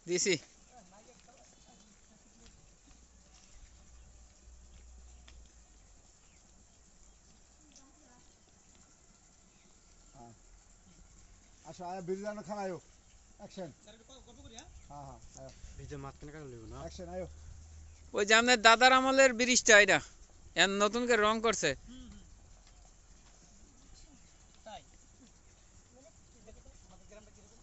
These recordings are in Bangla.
দিছি। আসো আয় বিরিয়ানি খানায়ো অ্যাকশন হ্যাঁ হ্যাঁ আয় ভিডিও মাঝখানে কাটা লইব না অ্যাকশন আয়ো ওই যে আমাদের দাদার আমলের ব্রিজটা এটা এর নতুন করে রং করছে। তাই আমাদের গ্রামটা কিরকম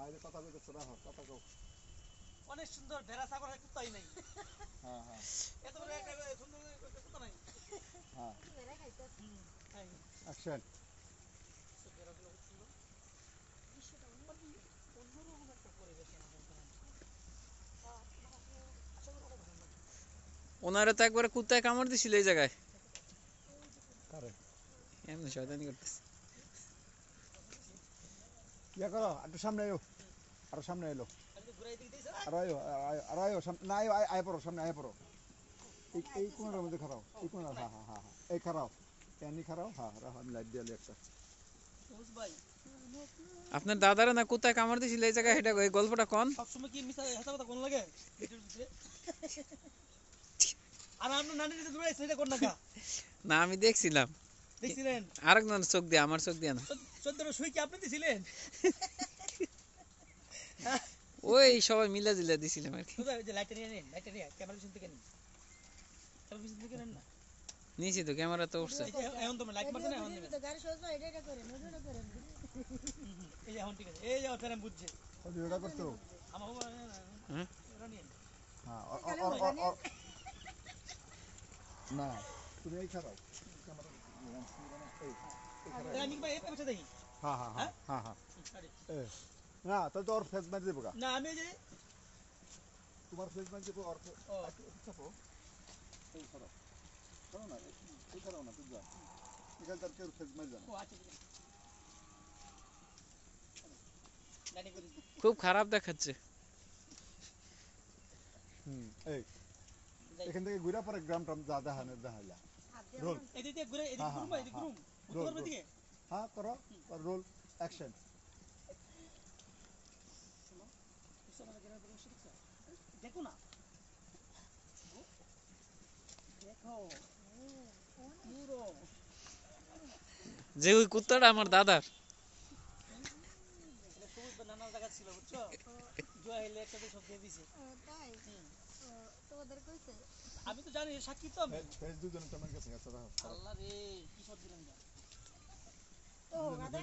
আয় কথা বলতেছ না কথা কও অনেক সুন্দর ভেড়া ছাগল কুত্তাই নাই হ্যাঁ হ্যাঁ এত বড় একটা সুন্দর কুত্তা নাই হ্যাঁ তাই অ্যাকশন ভেড়াগুলো খুব সুন্দর দৃশ্যটা অন্যরকম একটা পরিবেশ আমাদের গ্রামে ওনারা তো একবারে কুত্তায় কামড় দিছিল এই জায়গায়। কারে এমনি শয়তানি করতেছে। ইয়া করো একটু সামনে আয়ো আরো সামনে এলো আমি তো ঘুরাই দিকে দিয়েছে আর আয়ো আর আয়ো না আয়ো আয় পড়ো সামনে আয় পড়ো এই কোণের মধ্যে খারাও এই কোণের হ্যাঁ হ্যাঁ হ্যাঁ হ্যাঁ এই খারাও ক্যানি খারাও হ্যাঁ রাখো আমি লাইট দিয়ে একটা সবুজ ভাই আপনার দাদারা না কুত্তায় কামড় দিছিল এই জায়গায়, এটা এই গল্পটা কোন? সবসময় কি মিছা হাসা কথা কোন লাগে ভিডিওর ভিতরে আর আমরা নানি দিতে দৌড়াইছে এটা কোন নাকা না আমি দেখছিলাম দেখছিলেন আরেকজন চোখ দিয়ে, আমার চোখ দিয়ে না। 14 সুই কি আপনি দিছিলেন ওই সবাই মিলে জিলে দিছিলাম আর কি। কোথায় ওই যে লাইটটা নিয়ে নেন লাইটটা নিয়ে ক্যামেরা পিছন থেকে নিন ক্যামেরা পিছন থেকে নেন না নিচে তো ক্যামেরা তো উঠছে। এই যে এখন তো লাইট মারছেন এখন নেবেন গাড়ি সহজ এটা করেন ওটা করেন এই যে এখন ঠিক আছে এই যে ফেরাম বুঝছে ওই ভিডিওটা করছো আমার বাবা হ্যাঁ ওরা নিয়ে হ্যাঁ না তুমি এই খারাও ক্যামেরা এই আমি ভাই এই পেছনে দেখি হ্যাঁ হ্যাঁ হ্যাঁ হ্যাঁ হ্যাঁ আরে না তাহলে তো ওর ফেস মারি দেবো গা না আমি এই যে তোমার ফেস মারি দেবো ওর ও চাপো এই খারাও খারাও না এই খারাও না তুই যা এখানে তার কেউ ফেস মারি জানা ও আচ্ছা ঠিক আছে লাইট করে দিন খুব খারাপ দেখাচ্ছে। এই এখান থেকে ঘুরে পরে গ্রাম টাম যা দেখানো দেখাইলা রোল এদিকে ঘুরে এদিকে ঘুরুম ভাই এদিকে ঘুরুম উত্তর করবে দিকে হ্যাঁ করো রোল অ্যাকশন শোনো কিছু আমাদের গ্রামের পরিবেশ দেখছো দেখো না দেখো পুরো যে ওই কুত্তাটা আমার দাদার। এটা সবুজ বা নানা জায়গা ছিল বুঝছো জয় হইলে একটা সব দিয়ে দিছে তাই তোমাদের কইছে আমি তো জানি সাক্ষী তো আমি ফেস দুজনে তোমার কাছে গেছে আল্লাহ রে কি সব দিলেন না তো গাদা